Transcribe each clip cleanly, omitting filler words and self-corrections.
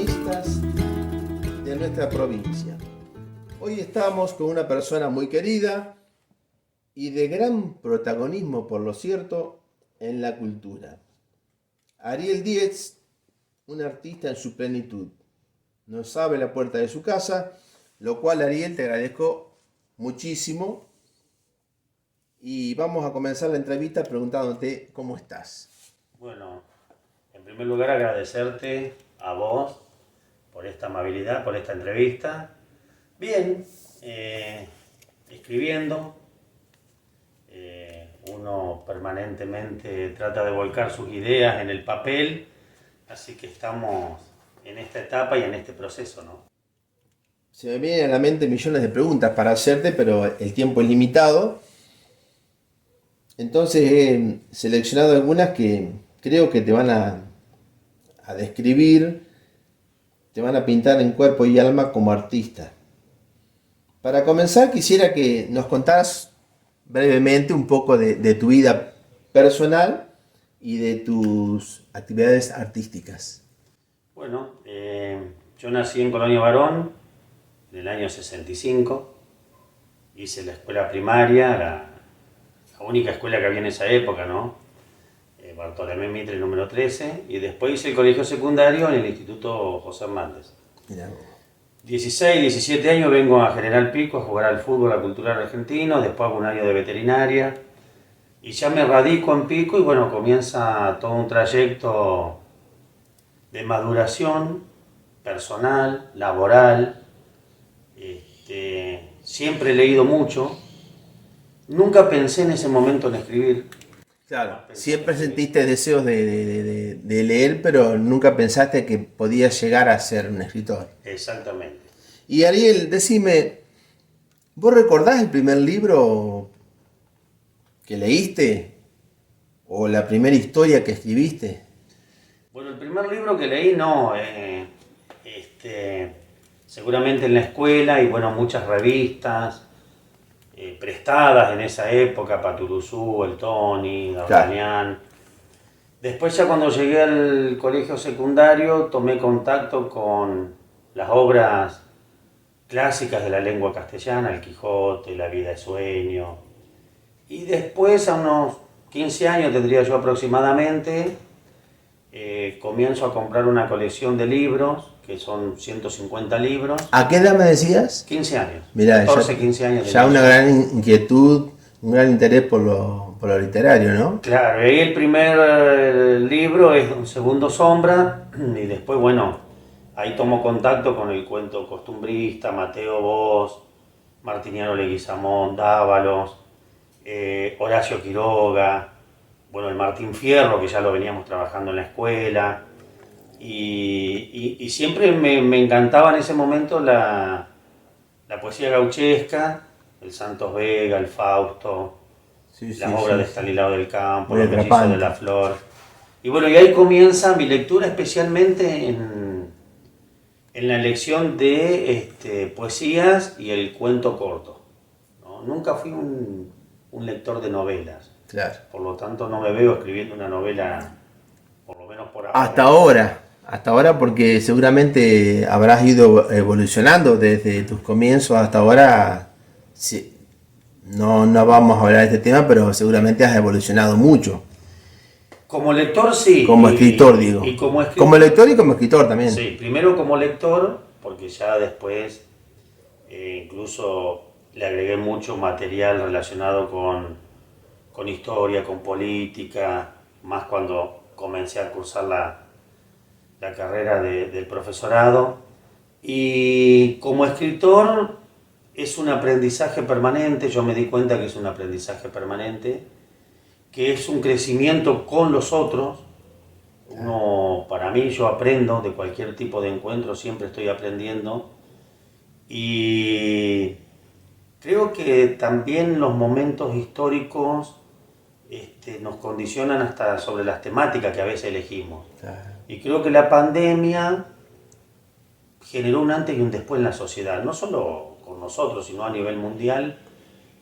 protagonistas de nuestra provincia. Hoy estamos con una persona muy querida y de gran protagonismo, por lo cierto, en la cultura. Ariel Diez, un artista en su plenitud. Nos abre la puerta de su casa, lo cual, Ariel, te agradezco muchísimo. Y vamos a comenzar la entrevista preguntándote cómo estás. Bueno, en primer lugar agradecerte a vos por esta amabilidad, por esta entrevista. Bien, escribiendo, uno permanentemente trata de volcar sus ideas en el papel, así que estamos en esta etapa y en este proceso, ¿no? Se me vienen a la mente millones de preguntas para hacerte, pero el tiempo es limitado. Entonces he seleccionado algunas que creo que te van a describir, te van a pintar en cuerpo y alma como artista. Para comenzar, quisiera que nos contaras brevemente un poco de tu vida personal y de tus actividades artísticas. Bueno, yo nací en Colonia Varón en el año 65, hice la escuela primaria, la única escuela que había en esa época, ¿no? Bartolomé Mitre número 13, y después hice el colegio secundario en el Instituto José Hernández. Mirá. 16, 17 años vengo a General Pico a jugar al fútbol, a cultural argentino, después hago un año de veterinaria, y ya me radico en Pico y bueno, comienza todo un trayecto de maduración personal, laboral. Siempre he leído mucho, nunca pensé en ese momento en escribir. Claro, siempre sentiste deseos de leer, pero nunca pensaste que podías llegar a ser un escritor. Exactamente. Y Ariel, decime, ¿vos recordás el primer libro que leíste? ¿O la primera historia que escribiste? Bueno, el primer libro que leí no, seguramente en la escuela y bueno, muchas revistas prestadas en esa época, Paturuzú, El Tony, D'Artagnan. Después ya cuando llegué al colegio secundario tomé contacto con las obras clásicas de la lengua castellana, El Quijote, La vida es sueño. Y después, a unos 15 años tendría yo aproximadamente, comienzo a comprar una colección de libros, que son 150 libros. ¿A qué edad me decías? 15 años. Mirá, 14, 15 años. Ya una gran inquietud, un gran interés por lo literario, ¿no? Claro, y ahí el primer libro es Un segundo sombra, y después, bueno, ahí tomo contacto con el cuento costumbrista, Mateo Bosch, Martiniano Leguizamón, Dávalos, Horacio Quiroga, bueno, el Martín Fierro, que ya lo veníamos trabajando en la escuela, y siempre me encantaba en ese momento la poesía gauchesca, el Santos Vega, el Fausto, las obras de Estanislao del Campo, Los Mellizos de la Flor. Y bueno, y ahí comienza mi lectura, especialmente en la elección de poesías y el cuento corto, ¿no? Nunca fui un lector de novelas. Claro. Por lo tanto, no me veo escribiendo una novela, por lo menos por ahora. Hasta ahora porque seguramente habrás ido evolucionando desde tus comienzos hasta ahora. Sí, no vamos a hablar de este tema, pero seguramente has evolucionado mucho. Como lector, sí. Como escritor, digo. Y como escritor. Como lector y como escritor también. Sí, primero como lector, porque ya después incluso le agregué mucho material relacionado con historia, con política, más cuando comencé a cursar la carrera del profesorado. Y como escritor es un aprendizaje permanente, yo me di cuenta que es un aprendizaje permanente, que es un crecimiento con los otros. Para mí, yo aprendo de cualquier tipo de encuentro, siempre estoy aprendiendo. Y creo que también los momentos históricos nos condicionan hasta sobre las temáticas que a veces elegimos. Y creo que la pandemia generó un antes y un después en la sociedad, no solo con nosotros, sino a nivel mundial.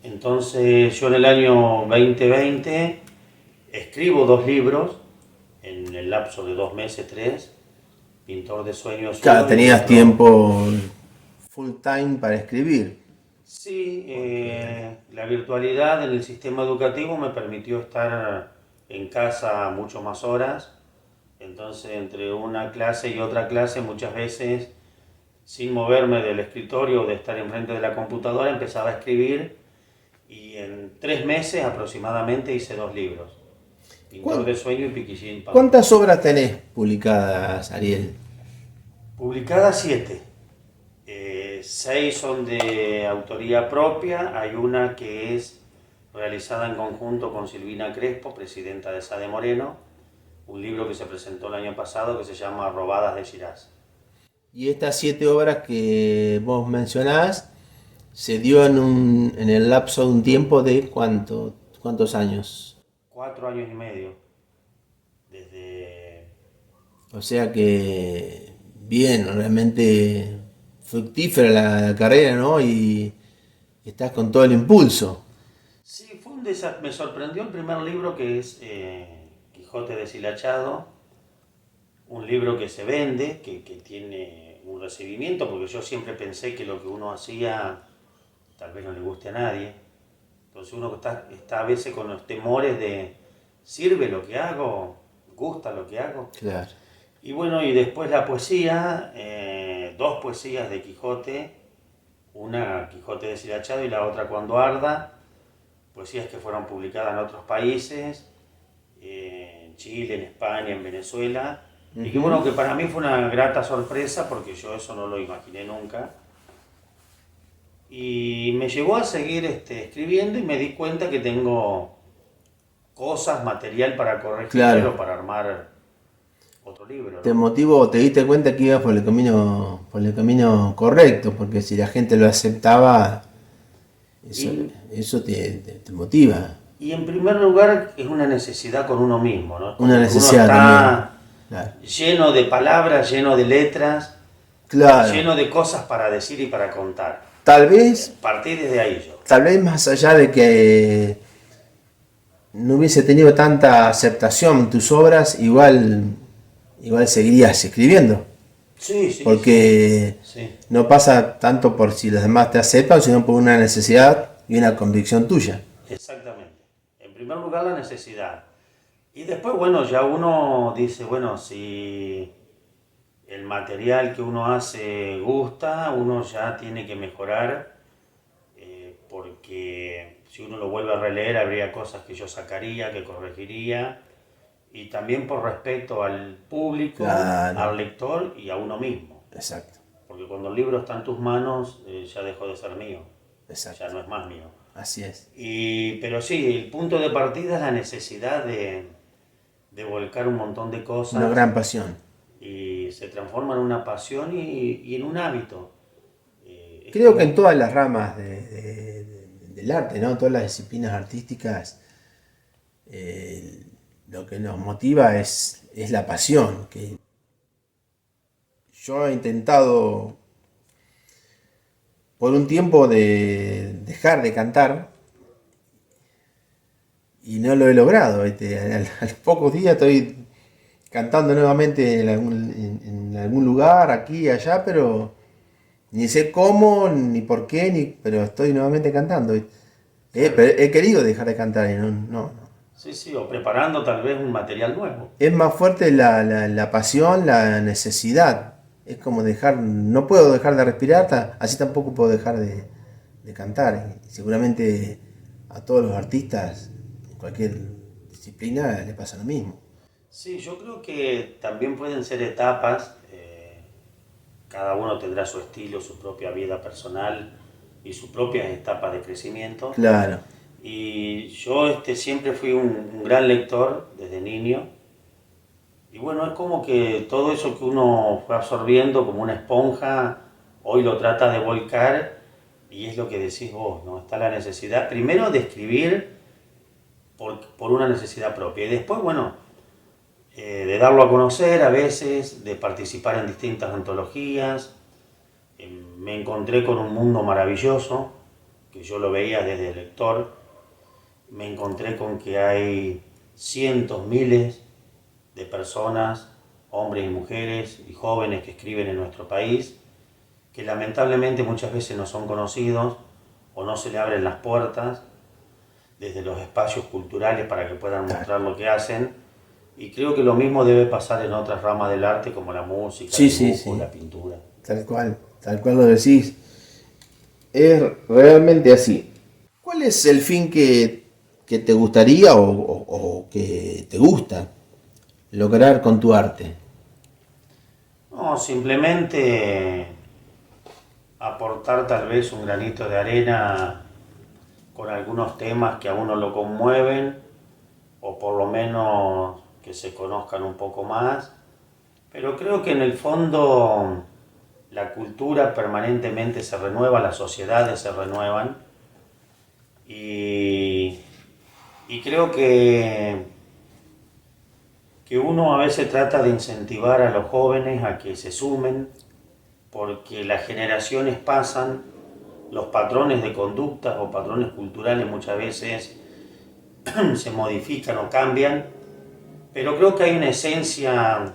Entonces yo en el año 2020 escribo 2 libros, en el lapso de 2 meses, 3, pintor de sueños. Claro, uno, y tenías otro- tiempo full time para escribir. Sí, la virtualidad en el sistema educativo me permitió estar en casa mucho más horas. Entonces, entre una clase y otra clase, muchas veces, sin moverme del escritorio o de estar enfrente de la computadora, empezaba a escribir y en 3 meses aproximadamente hice 2 libros. Pintor ¿Cuán- de sueño y Piquillín Pampero. ¿Cuántas obras tenés publicadas, Ariel? Publicadas 7. 6 son de autoría propia. Hay una que es realizada en conjunto con Silvina Crespo, presidenta de Sade Moreno. Un libro que se presentó el año pasado que se llama Robadas de Shiraz. Y estas 7 obras que vos mencionás se dio en el lapso de un tiempo de ¿cuántos años? 4 años y medio. Desde... O sea que bien, realmente fructífera la carrera, ¿no? Y estás con todo el impulso. Sí, me sorprendió el primer libro que es Quijote deshilachado. Un libro que se vende, que tiene un recibimiento, porque yo siempre pensé que lo que uno hacía tal vez no le guste a nadie. Entonces uno está a veces con los temores de, ¿sirve lo que hago? ¿Gusta lo que hago? Claro. Y bueno, y después la poesía, 2 poesías de Quijote, una Quijote deshilachado y la otra Cuando arda, poesías que fueron publicadas en otros países, en Chile, en España, en Venezuela, y que bueno, que para mí fue una grata sorpresa porque yo eso no lo imaginé nunca. Y me llevó a seguir escribiendo y me di cuenta que tengo cosas, material para corregir Claro. o para armar otro libro, Te ¿no? motivó, te diste cuenta que ibas por el camino correcto, porque si la gente lo aceptaba, eso, Y, eso te motiva. y en primer lugar es una necesidad con uno mismo, ¿no? Una Cuando uno necesidad también. está Claro. lleno de palabras, lleno de letras, Claro. lleno de cosas para decir y para contar. Tal vez, Partí desde ahí yo. tal vez más allá de que no hubiese tenido tanta aceptación tus obras, igual seguirías escribiendo. Sí, sí, Porque sí. Sí. no pasa tanto por si los demás te aceptan, sino por una necesidad y una convicción tuya. Exactamente. En primer lugar la necesidad. Y después, bueno, ya uno dice, bueno, si el material que uno hace gusta, uno ya tiene que mejorar, porque si uno lo vuelve a releer habría cosas que yo sacaría, que corregiría, y también por respeto al público, Claro. al lector y a uno mismo. Exacto, Porque cuando el libro está en tus manos, ya dejó de ser mío, exacto. ya no es más mío. Así es. Pero sí, el punto de partida es la necesidad de volcar un montón de cosas. Una gran pasión. Y se transforma en una pasión y en un hábito. Creo que en todas las ramas del arte, ¿no? Todas las disciplinas artísticas, lo que nos motiva es la pasión. Que yo he intentado por un tiempo de dejar de cantar y no lo he logrado. A los pocos días estoy cantando nuevamente en algún lugar, aquí y allá, pero ni sé cómo, ni por qué, pero estoy nuevamente cantando. Pero he querido dejar de cantar y no. Sí, sí, o preparando tal vez un material nuevo. Es más fuerte la pasión, la necesidad. Es como no puedo dejar de respirar, así tampoco puedo dejar de cantar. Y seguramente a todos los artistas, en cualquier disciplina, le pasa lo mismo. Sí, yo creo que también pueden ser etapas. Cada uno tendrá su estilo, su propia vida personal y sus propias etapas de crecimiento. Claro. Y yo siempre fui un gran lector desde niño. Y bueno, es como que todo eso que uno fue absorbiendo como una esponja, hoy lo trata de volcar y es lo que decís vos, ¿no? Está la necesidad, primero de escribir por una necesidad propia y después, bueno, de darlo a conocer a veces, de participar en distintas antologías. Me encontré con un mundo maravilloso, que yo lo veía desde el lector. Me encontré con que hay cientos, miles de personas hombres y mujeres y jóvenes que escriben en nuestro país, que lamentablemente muchas veces no son conocidos o no se le abren las puertas desde los espacios culturales para que puedan mostrar lo que hacen. Y creo que lo mismo debe pasar en otras ramas del arte como la música, Sí, el sí, dibujo, sí. la pintura. Tal cual lo decís. Es realmente así. ¿Cuál es el fin que te gustaría o que te gusta lograr con tu arte? No, simplemente aportar tal vez un granito de arena con algunos temas que a uno lo conmueven o por lo menos que se conozcan un poco más. Pero creo que en el fondo la cultura permanentemente se renueva, las sociedades se renuevan y, y creo que uno a veces trata de incentivar a los jóvenes a que se sumen porque las generaciones pasan, los patrones de conductas o patrones culturales muchas veces se modifican o cambian, pero creo que hay una esencia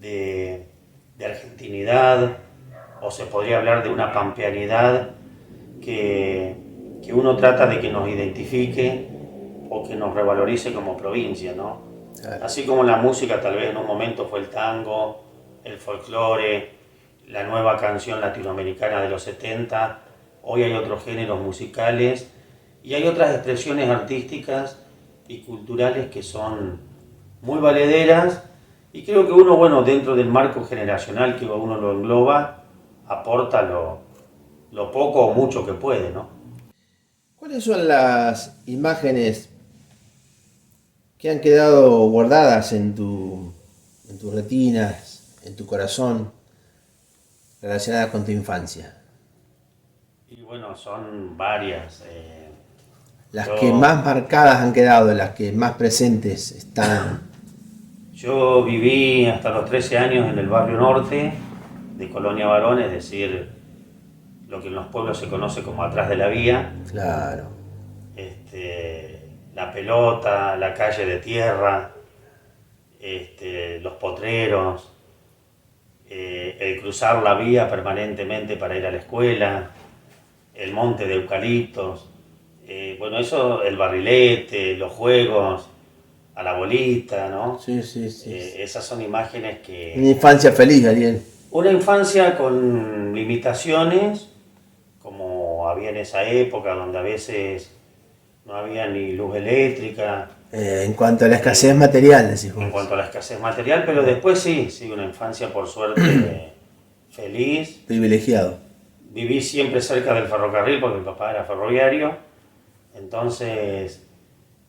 de, de argentinidad, o se podría hablar de una pampeanidad que uno trata de que nos identifique o que nos revalorice como provincia, ¿no? Claro. Así como la música tal vez en un momento fue el tango, el folclore, la nueva canción latinoamericana de los 70, hoy hay otros géneros musicales y hay otras expresiones artísticas y culturales que son muy valederas y creo que uno, bueno, dentro del marco generacional que uno lo engloba, aporta lo poco o mucho que puede, ¿no? ¿Cuáles son las imágenes que han quedado guardadas en tus retinas, en tu corazón, relacionadas con tu infancia? Y bueno, son varias. Las que Yo, más marcadas han quedado, las que más presentes están. yo viví hasta los 13 años en el barrio norte de Colonia Varón, es decir, lo que en los pueblos se conoce como atrás de la vía. Claro. La pelota, la calle de tierra, los potreros, el cruzar la vía permanentemente para ir a la escuela, el monte de eucaliptos, bueno, eso, el barrilete, los juegos, a la bolita, ¿no? Sí, sí, sí. Esas son imágenes Una que... infancia feliz, Ariel. Una infancia con limitaciones, como había en esa época, donde a veces no había ni luz eléctrica, En cuanto a la escasez material, decís en vos. cuanto a la escasez material, pero después sí, una infancia por suerte feliz. Privilegiado. Viví siempre cerca del ferrocarril porque mi papá era ferroviario, entonces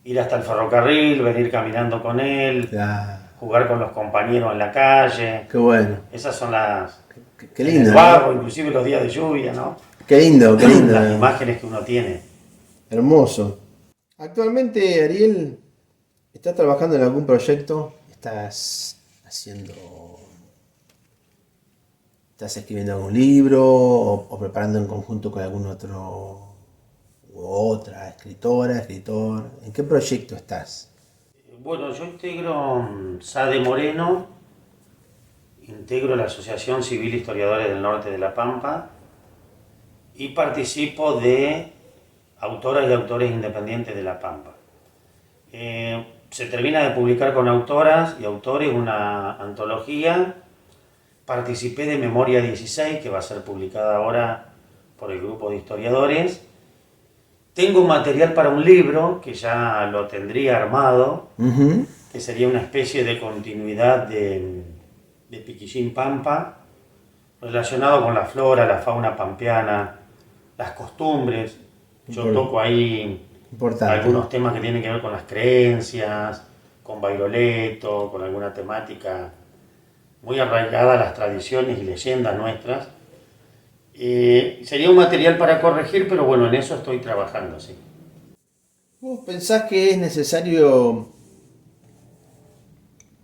ir hasta el ferrocarril, venir caminando con él, Claro. jugar con los compañeros en la calle, Qué bueno. esas son las... Qué en lindo, el ¿no? barro, inclusive los días de lluvia, ¿no? Qué lindo, qué lindo. Las imágenes que uno tiene. Hermoso. Actualmente, Ariel, ¿estás trabajando en algún proyecto? ¿Estás escribiendo algún libro o preparando en conjunto con algún otro u otra escritora, escritor? ¿En qué proyecto estás? Bueno, yo integro SADE Moreno, integro la Asociación Civil Historiadores del Norte de La Pampa y participo de autoras y autores independientes de La Pampa. Se termina de publicar con autoras y autores una antología. Participé de Memoria 16, que va a ser publicada ahora por el grupo de historiadores. Tengo material para un libro que ya lo tendría armado, Ujú. que sería una especie de continuidad de Piquillín Pampa, relacionado con la flora, la fauna pampeana, las costumbres. Yo toco ahí Importante. algunos temas que tienen que ver con las creencias, con Bairoleto, con alguna temática muy arraigada a las tradiciones y leyendas nuestras. Sería un material para corregir, pero bueno, en eso estoy trabajando, sí. ¿Vos pensás que es necesario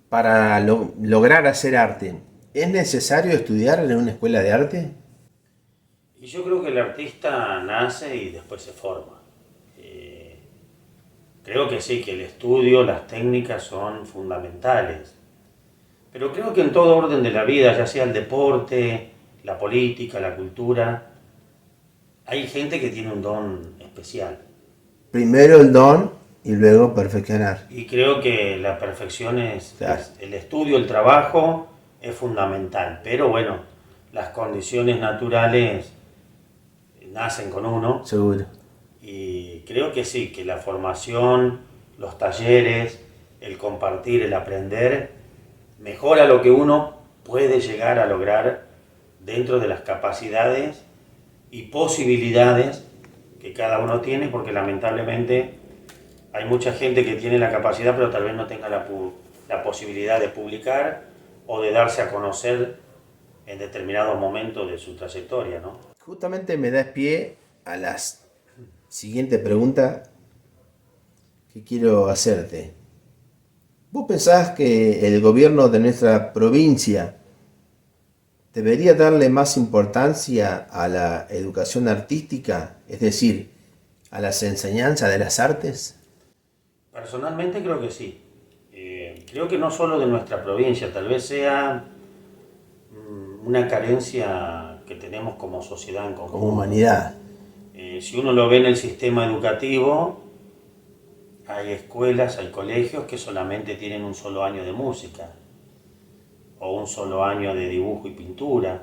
para lograr hacer arte? ¿Es necesario estudiar en una escuela de arte? Y yo creo que el artista nace y después se forma. Creo que sí, que el estudio, las técnicas son fundamentales. Pero creo que en todo orden de la vida, ya sea el deporte, la política, la cultura, hay gente que tiene un don especial. Primero el don y luego perfeccionar. Y creo que la perfección Claro. es el estudio, el trabajo es fundamental. Pero bueno, las condiciones naturales nacen con uno. Seguro. Y creo que sí, que la formación, los talleres, el compartir, el aprender, mejora lo que uno puede llegar a lograr dentro de las capacidades y posibilidades que cada uno tiene, porque lamentablemente hay mucha gente que tiene la capacidad, pero tal vez no tenga la posibilidad de publicar o de darse a conocer en determinados momentos de su trayectoria, ¿no? Justamente me das pie a la siguiente pregunta que quiero hacerte. ¿Vos pensás que el gobierno de nuestra provincia debería darle más importancia a la educación artística, es decir, a las enseñanzas de las artes? Personalmente creo que sí. Creo que no solo de nuestra provincia, tal vez sea una carencia que tenemos como sociedad en conjunto. Como humanidad. Si uno lo ve en el sistema educativo, hay escuelas, hay colegios que solamente tienen un solo año de música o un solo año de dibujo y pintura.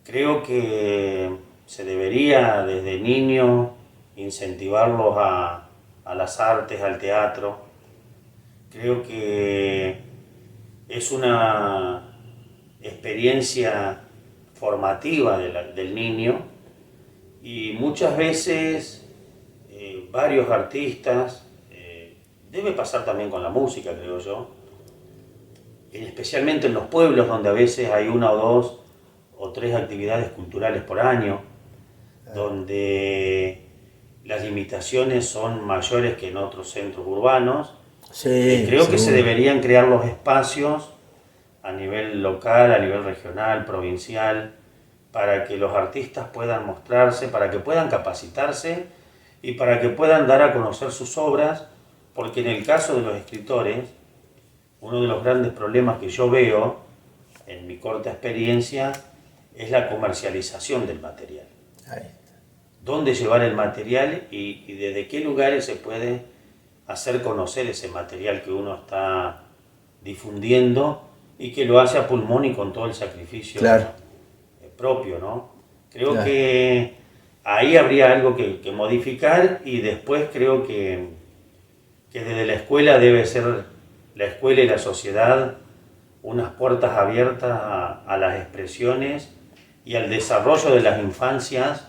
Creo que se debería desde niño incentivarlos a las artes, al teatro. Creo que es una experiencia formativa del niño y muchas veces varios artistas, debe pasar también con la música, creo yo, especialmente en los pueblos donde a veces hay una o dos o tres actividades culturales por año, donde las limitaciones son mayores que en otros centros urbanos. Sí, Creo que se seguro. deberían crear los espacios a nivel local, a nivel regional, provincial, para que los artistas puedan mostrarse, para que puedan capacitarse y para que puedan dar a conocer sus obras, porque en el caso de los escritores, uno de los grandes problemas que yo veo en mi corta experiencia es la comercialización del material. Ahí. Dónde llevar el material y desde qué lugares se puede hacer conocer ese material que uno está difundiendo y que lo hace a pulmón y con todo el sacrificio Claro. propio, ¿no? Creo Claro. que ahí habría algo que modificar y después creo que desde la escuela debe ser la escuela y la sociedad unas puertas abiertas a las expresiones y al desarrollo de las infancias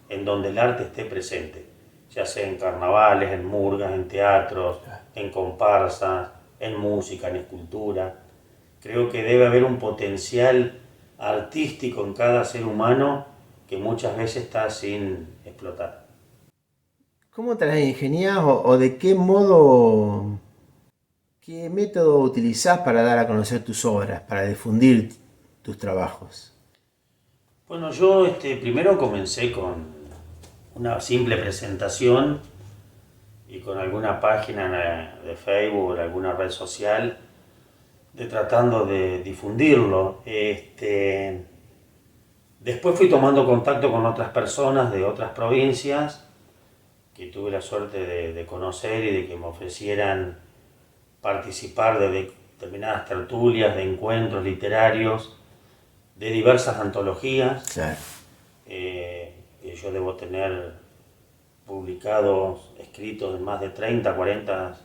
en donde el arte esté presente, ya sea en carnavales, en murgas, en teatros, en comparsas, en música, en escultura. Creo que debe haber un potencial artístico en cada ser humano que muchas veces está sin explotar. ¿Cómo te las ingeniás o de qué modo, qué método utilizás para dar a conocer tus obras, para difundir tus trabajos? Bueno, yo primero comencé con una simple presentación y con alguna página de Facebook o alguna red social tratando de difundirlo. Después fui tomando contacto con otras personas de otras provincias que tuve la suerte de conocer y de que me ofrecieran participar de determinadas tertulias, de encuentros literarios, de diversas antologías. Claro. Que yo debo tener publicados, escritos en más de 30, 40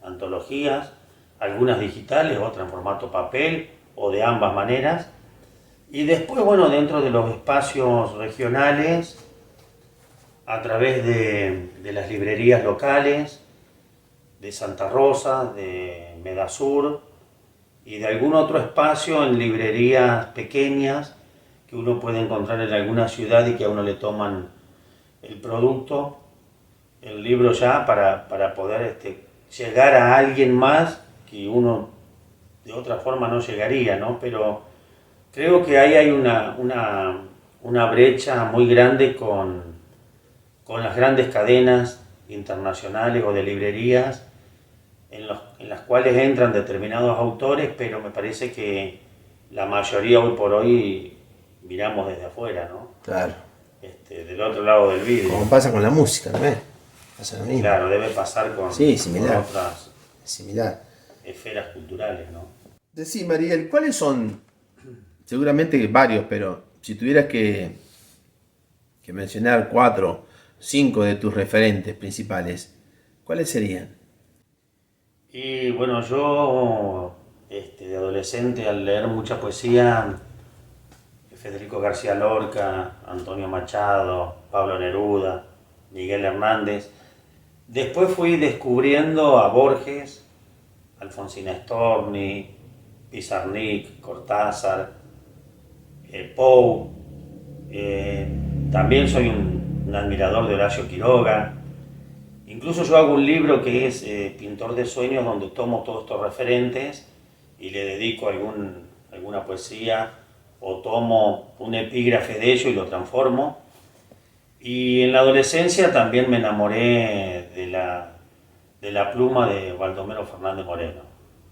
antologías, algunas digitales, otras en formato papel o de ambas maneras. Y después, bueno, dentro de los espacios regionales, a través de las librerías locales, de Santa Rosa, de Medasur y de algún otro espacio en librerías pequeñas que uno puede encontrar en alguna ciudad y que a uno le toman el producto, el libro ya para poder llegar a alguien más que uno de otra forma no llegaría, ¿no? Pero creo que ahí hay una brecha muy grande con las grandes cadenas internacionales o de librerías en las cuales entran determinados autores, pero me parece que la mayoría hoy por hoy miramos desde afuera, ¿no? Claro. Del otro lado del vidrio. Como pasa con la música, ¿no? Pasa lo mismo. Claro, debe pasar con, Sí, similar. con otras Similar. esferas culturales, ¿no? Decí, Mariel, ¿cuáles son? Seguramente varios, pero si tuvieras que mencionar 4, 5 de tus referentes principales, ¿cuáles serían? Y bueno, yo de adolescente al leer mucha poesía, Federico García Lorca, Antonio Machado, Pablo Neruda, Miguel Hernández. Después fui descubriendo a Borges, Alfonsina Storni, Pizarnik, Cortázar, Poe. También soy un admirador de Horacio Quiroga. Incluso yo hago un libro que es Pintor de Sueños, donde tomo todos estos referentes y le dedico alguna poesía o tomo un epígrafe de ello y lo transformo. Y en la adolescencia también me enamoré de la pluma de Baldomero Fernández Moreno,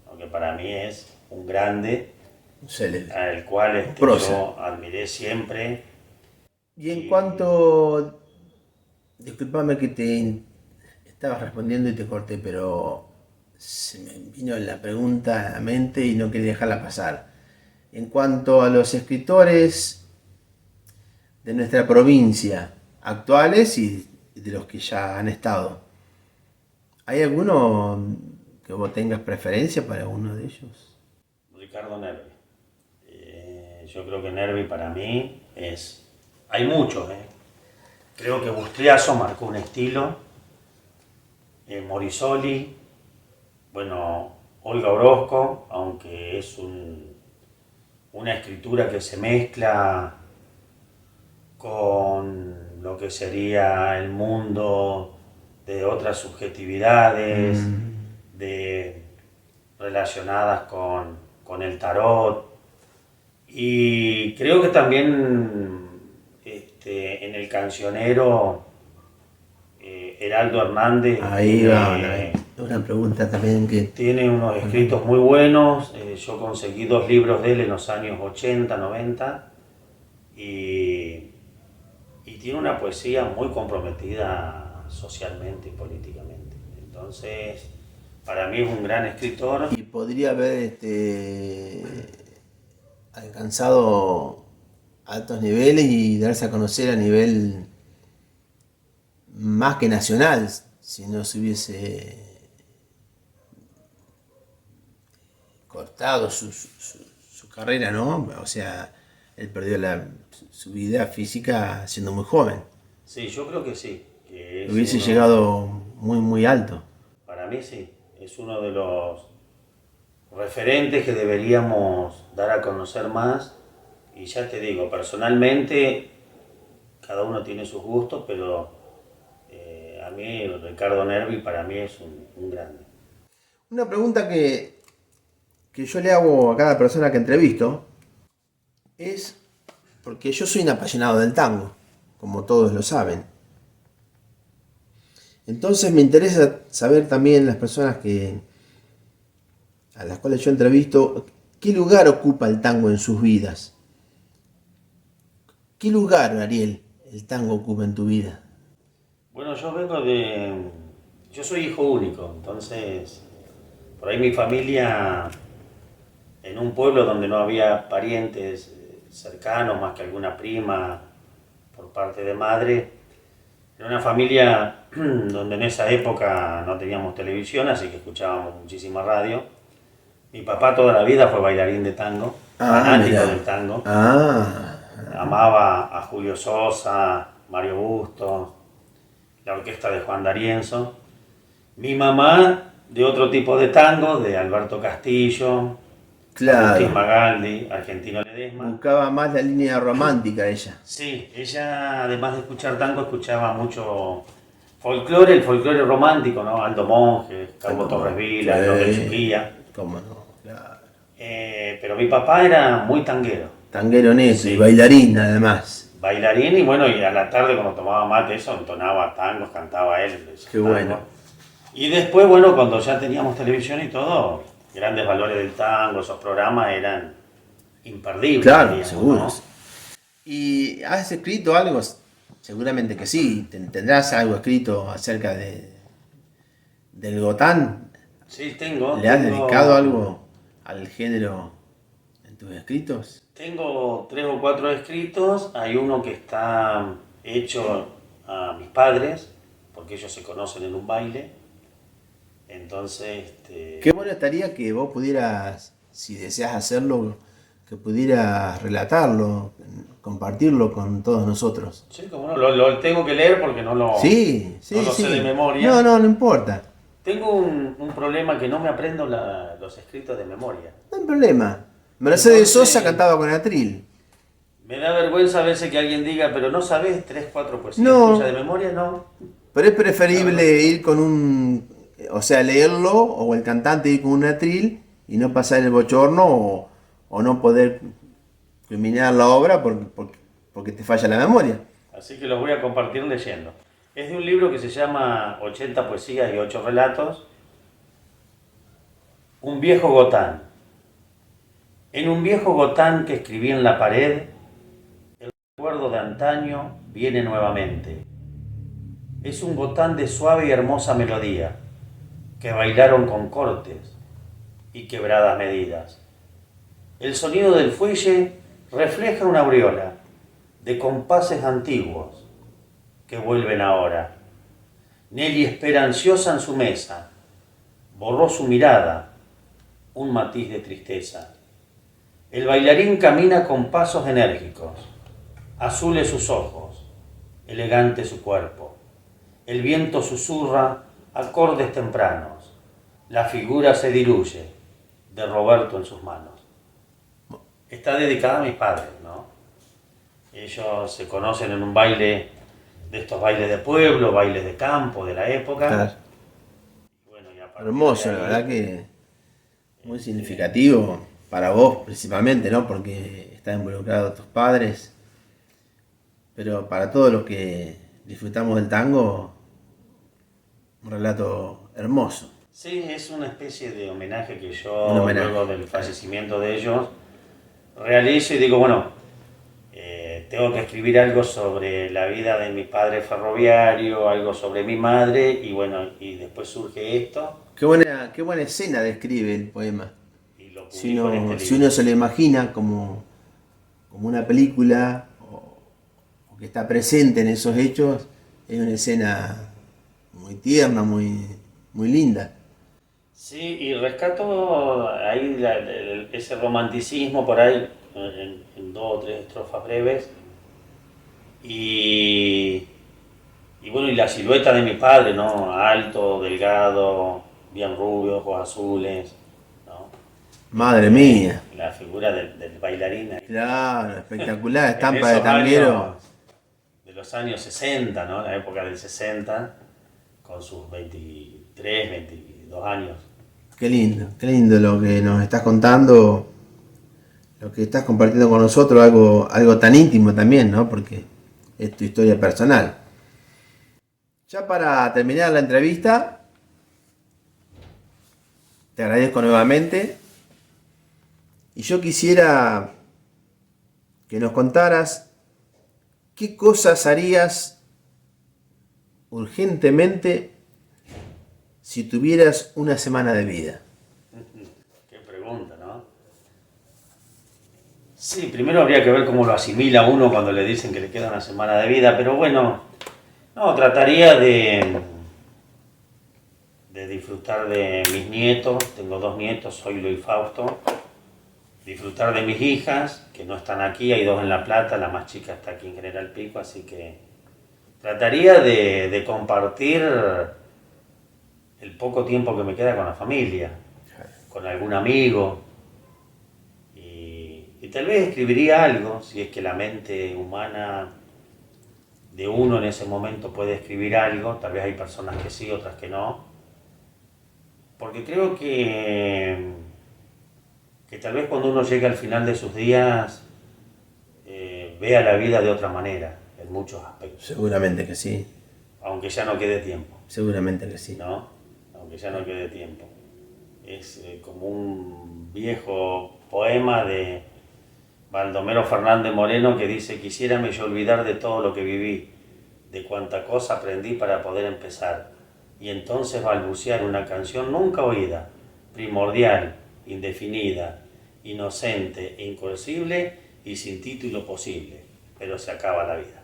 ¿no? Que para mí es un grande, al cual yo admiré siempre. Y en cuanto, discúlpame que te estabas respondiendo y te corté, pero se me vino la pregunta a la mente y no quería dejarla pasar. En cuanto a los escritores de nuestra provincia, actuales y de los que ya han estado, ¿hay alguno que vos tengas preferencia para uno de ellos? Ricardo Nervi. Yo creo que Nervi para mí es... Hay muchos, Creo que Bustriazo marcó un estilo, Morisoli, bueno, Olga Orozco, aunque es una escritura que se mezcla con lo que sería el mundo de otras subjetividades, relacionadas con el tarot. Y creo que también en el cancionero Heraldo Hernández Ahí va, una pregunta también que... Tiene unos escritos muy buenos. Yo conseguí 2 libros de él en los años 80, 90 y tiene una poesía muy comprometida socialmente y políticamente. Entonces, para mí es un gran escritor. Y podría haber alcanzado altos niveles y darse a conocer a nivel más que nacional, si no se hubiese cortado su carrera, ¿no? O sea, él perdió su vida física siendo muy joven. Sí, yo creo que sí. Que hubiese llegado muy, muy alto. Para mí sí, es uno de los referentes que deberíamos dar a conocer más. Y ya te digo, personalmente, cada uno tiene sus gustos, pero a mí Ricardo Nervi para mí es un grande. Una pregunta que yo le hago a cada persona que entrevisto es, porque yo soy un apasionado del tango, como todos lo saben. Entonces me interesa saber también las personas a las cuales yo entrevisto, ¿qué lugar ocupa el tango en sus vidas? ¿Qué lugar, Ariel, el tango ocupa en tu vida? Bueno, yo soy hijo único, entonces por ahí mi familia, en un pueblo donde no había parientes cercanos más que alguna prima por parte de madre, era una familia donde en esa época no teníamos televisión, así que escuchábamos muchísima radio. Mi papá toda la vida fue bailarín de tango, fanático del tango. Amaba a Julio Sosa, Mario Bustos, la orquesta de Juan D'Arienzo. Mi mamá de otro tipo de tango, de Alberto Castillo, Agustín Magaldi, Argentino Ledesma. Buscaba más la línea romántica ella. Sí, ella además de escuchar tango escuchaba mucho folclore, el folclore romántico, ¿no? Aldo Monge, Carlos Torres Vila, López Chuquía. ¿Cómo no? Claro. Pero mi papá era muy tanguero. Tanguero neto, sí. Y bailarín además. Bailarín y bueno, y a la tarde cuando tomaba mate eso, entonaba tangos, cantaba él. Qué bueno. Y después, bueno, cuando ya teníamos televisión y todo, Grandes Valores del Tango, esos programas eran imperdibles, Claro, diríamos, seguro. ¿no? ¿Y has escrito algo? Seguramente que sí. ¿Tendrás algo escrito acerca del Gotán? Sí, ¿Le has dedicado algo al género en tus escritos? tengo 3 o 4 escritos. Hay uno que está hecho a mis padres, porque ellos se conocen en un baile. Entonces, Qué bueno estaría que vos pudieras, si deseas hacerlo, que pudieras relatarlo, compartirlo con todos nosotros. sí, como no, lo tengo que leer porque Sí, no sí, lo sé de sí. memoria. No, no, no importa. Tengo un problema que no me aprendo los escritos de memoria. No hay problema. Mercedes Sosa Entonces, cantaba con Atril. me da vergüenza a veces que alguien diga, pero no sabes 3, 4 poesías tuyas de No, memoria, no. pero es La verdad preferible que no. ir con o sea, leerlo, o el cantante ir con un Atril y no pasar el bochorno o no poder culminar la obra porque te falla la memoria. Así que los voy a compartir leyendo. Es de un libro que se llama 80 poesías y 8 relatos. Un viejo Gotán. En un viejo Gotán que escribí en la pared, el recuerdo de antaño viene nuevamente. Es un Gotán de suave y hermosa melodía, que bailaron con cortes y quebradas medidas. El sonido del fuelle refleja una aureola de compases antiguos que vuelven ahora. Nelly espera ansiosa en su mesa. Borró su mirada, un matiz de tristeza. El bailarín camina con pasos enérgicos. Azules sus ojos, elegante su cuerpo. El viento susurra acordes tempranos. La figura se diluye de Roberto en sus manos. Está dedicada a mis padres, ¿no? Ellos se conocen en un baile, de estos bailes de pueblo, bailes de campo de la época. Claro. Bueno, y a partir de Hermoso, la verdad ahí, que muy significativo para vos principalmente, ¿no? Porque están involucrados tus padres, pero para todos los que disfrutamos del tango, un relato hermoso, sí, es una especie de homenaje que un yo, luego homenaje. del fallecimiento de ellos, realizo y digo, bueno, tengo que escribir algo sobre la vida de mi padre ferroviario, algo sobre mi madre, y bueno, y después surge esto Qué buena escena describe el poema. y lo Si publico en este uno, si libro. uno se lo imagina como una película o que está presente en esos hechos, es una escena muy tierna, muy linda. Sí, y rescato ahí ese romanticismo por ahí en 2 o 3 estrofas breves. Y, y bueno, y la silueta de mi padre, ¿no? Alto, delgado, bien rubio, ojos azules, ¿no? Madre mía. La figura del bailarín ahí. Claro, espectacular, En estampa de esos tanguero. años, de los años 60, ¿no? La época del 60, con sus 23, 22 años. Qué lindo lo que nos estás contando, lo que estás compartiendo con nosotros, algo tan íntimo también, ¿no? Porque es tu historia personal. Ya para terminar la entrevista, te agradezco nuevamente y yo quisiera que nos contaras qué cosas harías urgentemente si tuvieras una semana de vida. Qué pregunta, ¿no? Sí, primero habría que ver cómo lo asimila uno cuando le dicen que le queda una semana de vida, pero bueno, no, trataría de disfrutar de mis nietos, tengo 2 nietos, Zoilo y Fausto, disfrutar de mis hijas, que no están aquí, hay 2 en La Plata, la más chica está aquí en General Pico, así que trataría de compartir el poco tiempo que me queda con la familia, con algún amigo, y tal vez escribiría algo, si es que la mente humana de uno en ese momento puede escribir algo, tal vez hay personas que sí, otras que no, porque creo que tal vez cuando uno llegue al final de sus días vea la vida de otra manera, en muchos aspectos, Seguramente que sí, aunque ya no quede tiempo, seguramente que sí. ¿no? aunque ya no quede tiempo. Es como un viejo poema de Baldomero Fernández Moreno que dice: quisiérame yo olvidar de todo lo que viví, de cuánta cosa aprendí para poder empezar, y entonces balbucear una canción nunca oída, primordial, indefinida, inocente, incoercible y sin título posible, pero se acaba la vida.